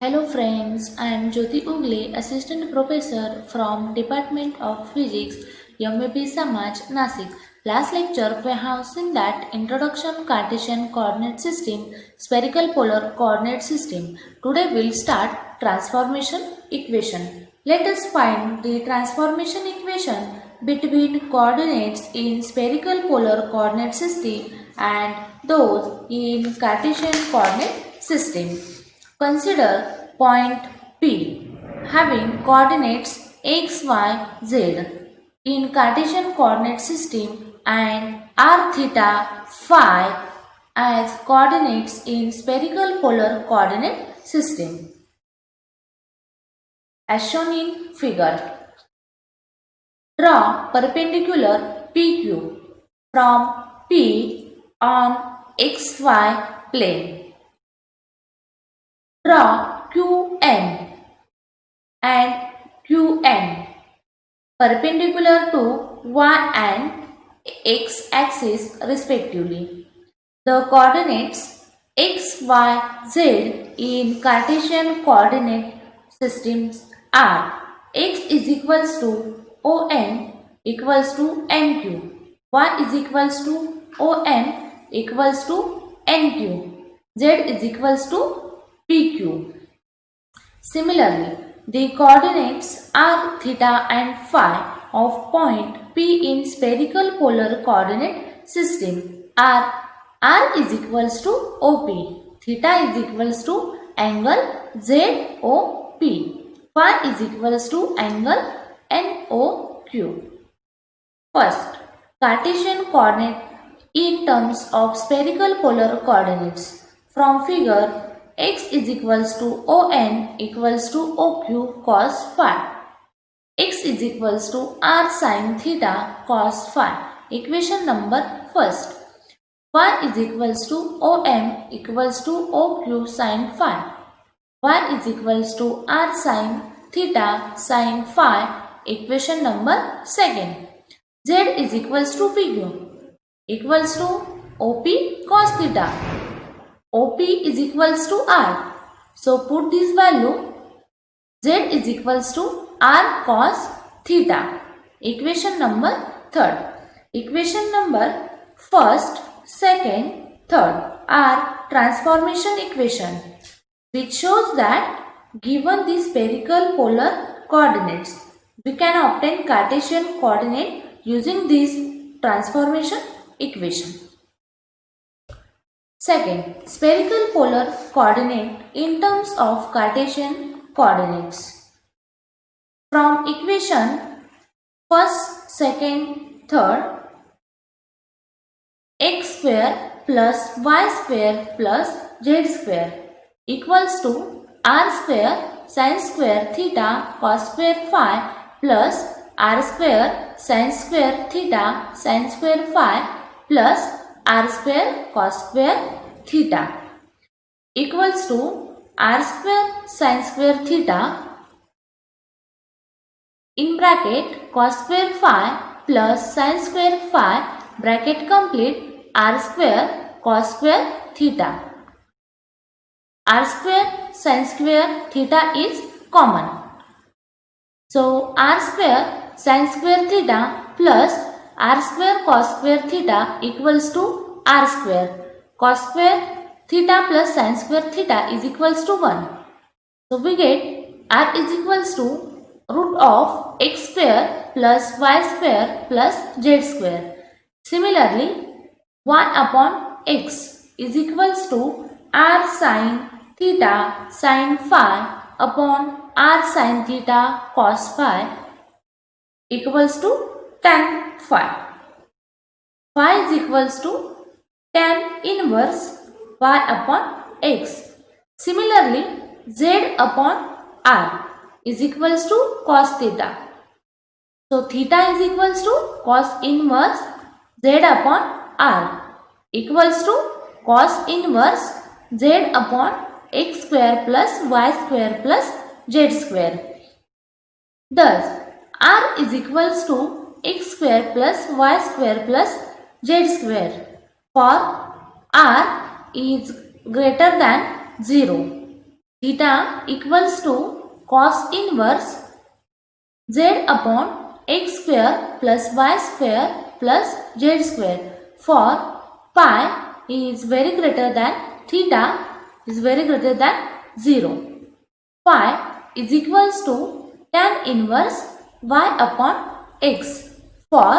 Hello friends, I am Jyoti Ugle, Assistant Professor from Department of Physics, MAP Samaj, Nasik. Last lecture we have seen that Introduction Cartesian Coordinate System, Spherical Polar Coordinate System. Today we'll start Transformation Equation. Let us find the transformation equation between coordinates in spherical polar coordinate system and those in Cartesian coordinate system. Consider point P having coordinates x, y, z in Cartesian coordinate system and r theta phi as coordinates in spherical polar coordinate system as shown in figure. Draw perpendicular PQ from P on xy plane. Draw QN and QN perpendicular to y and x axis respectively. The coordinates x, y, z in Cartesian coordinate systems are x is equals to ON equals to NQ, y is equals to ON equals to NQ, z is equals to PQ. Similarly, the coordinates r, theta and phi of point P in spherical polar coordinate system are r is equals to OP, theta is equals to angle ZOP, phi is equals to angle NOQ. First, Cartesian coordinate in terms of spherical polar coordinates. From figure, x is equals to ON equals to OQ cos phi. X is equals to r sin theta cos phi. Equation number first. Y is equals to OM equals to OQ sin phi. Y is equals to r sin theta sin phi. Equation number second. Z is equals to PQ equals to OP cos theta. OP is equals to R. So put this value. Z is equals to R cos theta. Equation number third. Equation number first, second, third are transformation equation which shows that given the spherical polar coordinates, we can obtain Cartesian coordinate using this transformation equation. Second, spherical polar coordinate in terms of Cartesian coordinates. From equation first, second, third, x square plus y square plus z square equals to r square sin square theta cos square phi plus r square sin square theta sin square phi plus r square cos square theta equals to r square sin square theta in bracket cos square phi plus sin square phi bracket complete r square cos square theta. R square sin square theta is common. So r square sin square theta plus r square cos square theta equals to r square. Cos square theta plus sin square theta is equals to 1. So we get r is equals to root of x square plus y square plus z square. Similarly, 1 upon x is equals to r sin theta sin phi upon r sin theta cos phi equals to tan phi. Phi is equals to tan inverse y upon x. Similarly, z upon r is equals to cos theta. So, theta is equals to cos inverse z upon r equals to cos inverse z upon x square plus y square plus z square. Thus, r is equals to x square plus y square plus z square for r is greater than 0. theta equals to cos inverse z upon x square plus y square plus z square for pi is very greater than theta is very greater than 0. Phi is equals to tan inverse y upon x for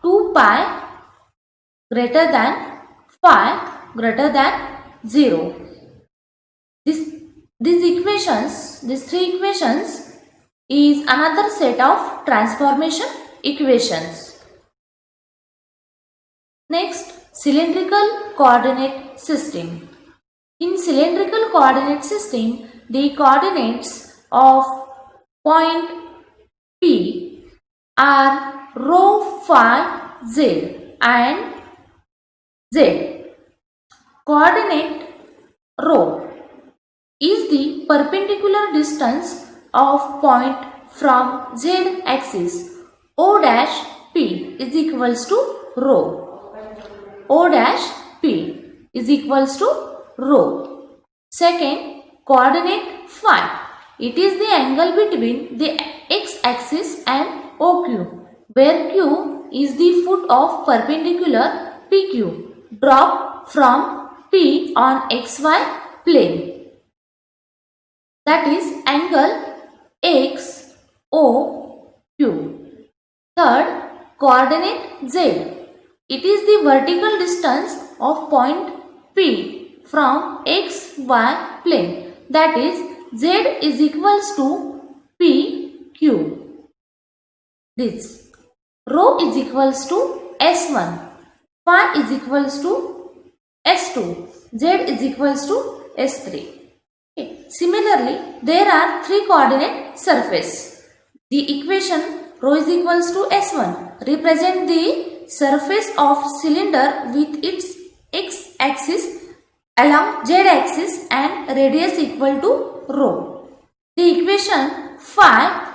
2 pi greater than phi greater than 0. These three equations is another set of transformation equations. Next, cylindrical coordinate system. In cylindrical coordinate system, the coordinates of point P are rho phi z and z. Coordinate rho is the perpendicular distance of point from z axis. O dash P is equals to rho. O dash P is equals to rho. Second, coordinate phi. It is the angle between the x-axis and OQ, where Q is the foot of perpendicular PQ dropped from P on XY plane. That is angle XOQ. Third, coordinate Z. It is the vertical distance of point P from XY plane. That is Z is equals to PQ. This rho is equals to S1, phi is equals to S2, Z is equals to S3. Okay. Similarly, there are three coordinate surface. The equation rho is equals to S1 represent the surface of cylinder with its x-axis along z-axis and radius equal to rho. The equation phi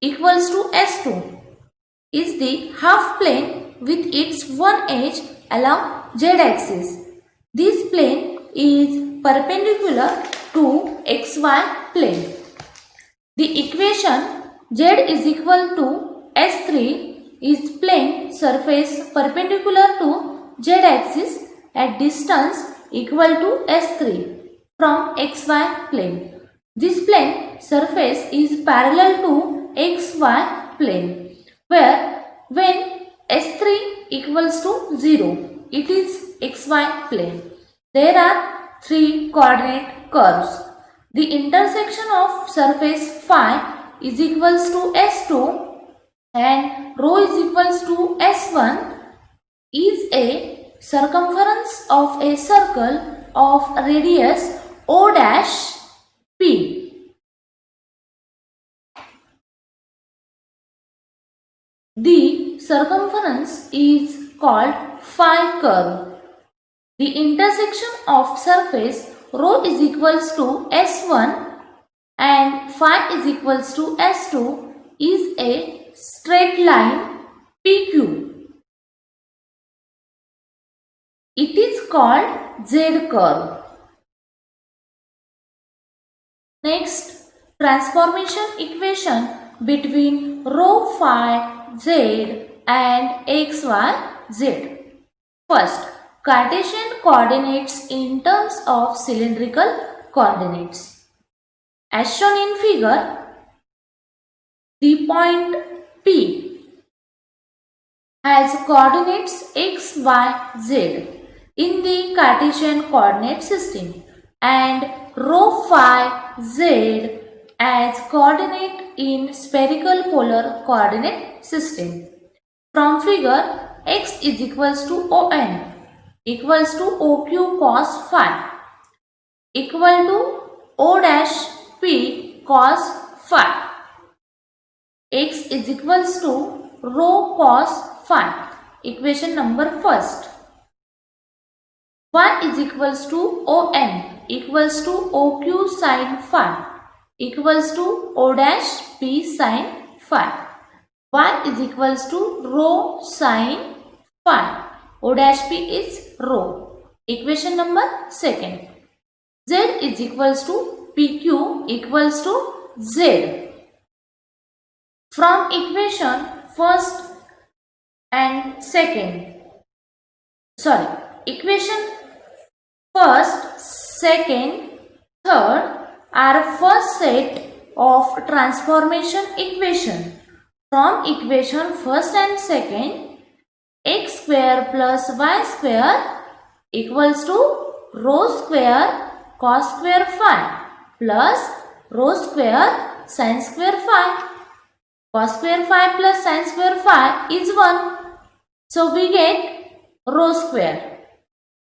equals to S2 is the half plane with its one edge along z-axis. This plane is perpendicular to xy plane. The equation z is equal to S3 is plane surface perpendicular to z-axis at distance equal to S3 from xy plane. This plane surface is parallel to xy plane, where when S3 equals to 0, it is xy plane. There are three coordinate curves. The intersection of surface phi is equals to S2 and rho is equals to S1 is a circumference of a circle of radius O dash P. The circumference is called phi curve. The intersection of surface rho is equals to S1 and phi is equals to S2 is a straight line PQ. It is called Z curve. Next, transformation equation between rho phi z and xyz. First, Cartesian coordinates in terms of cylindrical coordinates. As shown in figure, the point P has coordinates x, y, z in the Cartesian coordinate system and rho phi z as coordinate in spherical polar coordinate system. From figure, x is equals to On equals to OQ cos phi equal to O dash P cos phi. X is equals to rho cos phi, equation number first. Y is equals to On equals to OQ sin phi equals to O dash P sin phi. Y is equals to rho sin phi. O dash P is rho. Equation number second. Z is equals to PQ equals to Z. From equation first and second, equation first, second, third are first set of transformation equation. From equation first and second, x square plus y square equals to rho square cos square phi plus rho square sin square phi. Cos square phi plus sin square phi is 1. So we get rho square.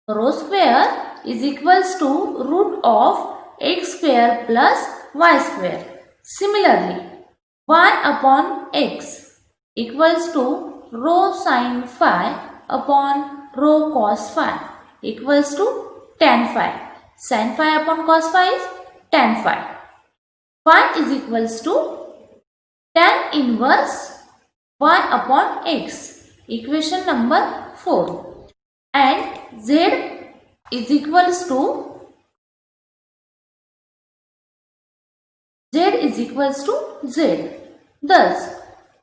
Rho square is equals to root of x square plus y square. Similarly, y upon x equals to rho sin phi upon rho cos phi equals to tan phi. Sin phi upon cos phi is tan phi. Phi is equals to tan inverse y upon x. Equation number 4. And z is equals to z. Thus,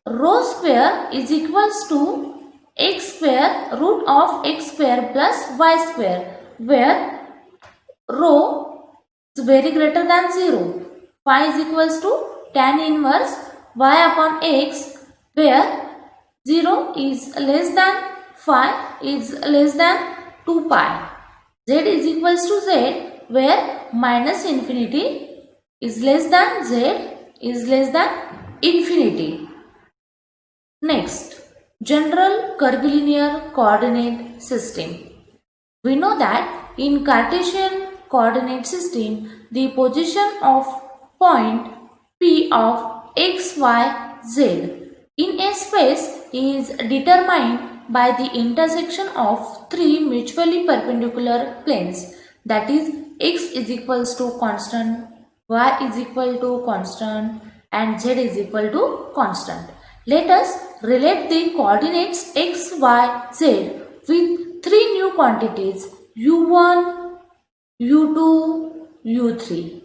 rho square is equals to x square root of x square plus y square, where rho is very greater than 0. Phi is equals to tan inverse y upon x, where 0 is less than phi is less than 2 pi. Z is equals to z, where minus infinity is less than z is less than infinity. Next, general curvilinear coordinate system. We know that in Cartesian coordinate system, the position of point P of x, y, z in a space is determined by the intersection of three mutually perpendicular planes, that is x is equals to constant, y is equal to constant and z is equal to constant. Let us relate the coordinates x, y, z with three new quantities u1, u2, u3.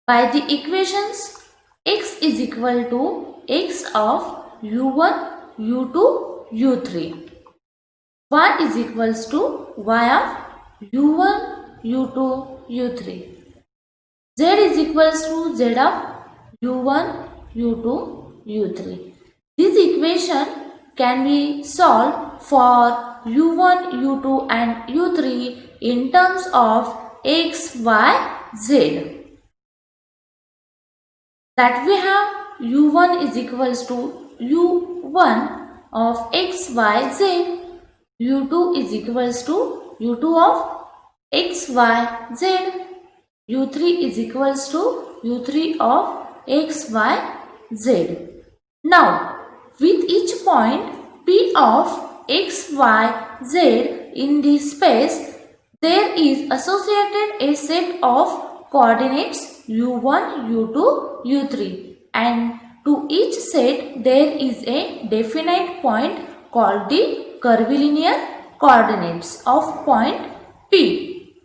By the equations x is equal to x of u1, u2, u3. Y is equals to y of u1, u2, u3. Z is equals to z of u1, u2, u3. This equation can be solved for u1, u2 and u3 in terms of x, y, z. That we have u1 is equals to u1 of x, y, z. u2 is equals to u2 of x, y, z. u3 is equals to u3 of x, y, z. Now, with each point P of x, y, z in the space, there is associated a set of coordinates u1, u2, u3, and to each set there is a definite point called the curvilinear coordinates of point P.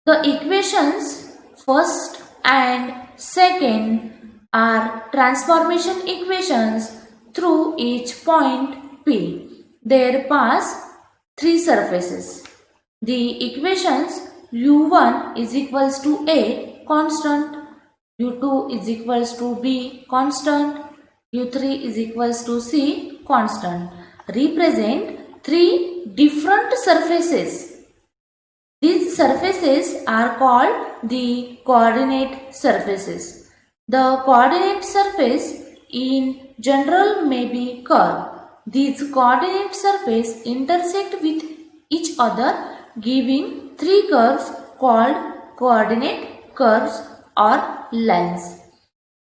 The equations first and second are transformation equations through each point P. There pass three surfaces. The equations u1 is equals to a constant, u2 is equals to b constant, u3 is equals to c constant represent three different surfaces. These surfaces are called the coordinate surfaces. The coordinate surface in general may be curve. These coordinate surfaces intersect with each other, giving three curves called coordinate curves or lines.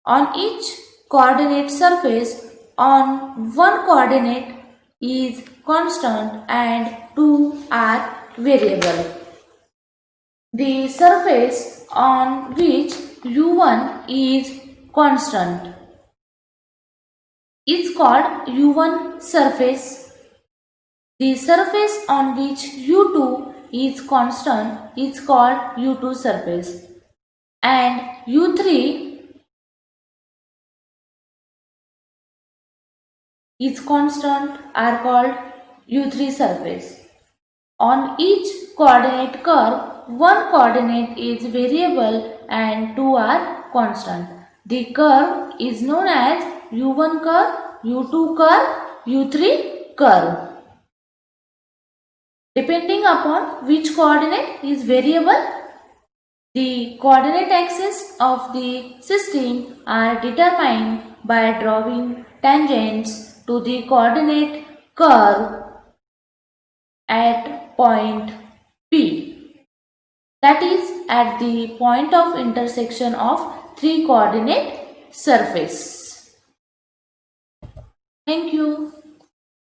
On each coordinate surface, on one coordinate is constant and two are variable. The surface on which u1 is constant is called u1 surface. The surface on which u2 is constant is called u2 surface. and u3 is constant are called u3 surface. On each coordinate curve, one coordinate is variable and two are constant. The curve is known as u1 curve, u2 curve, u3 curve. Depending upon which coordinate is variable, the coordinate axes of the system are determined by drawing tangents to the coordinate curve at point P, that is at the point of intersection of three coordinate surface. Thank you.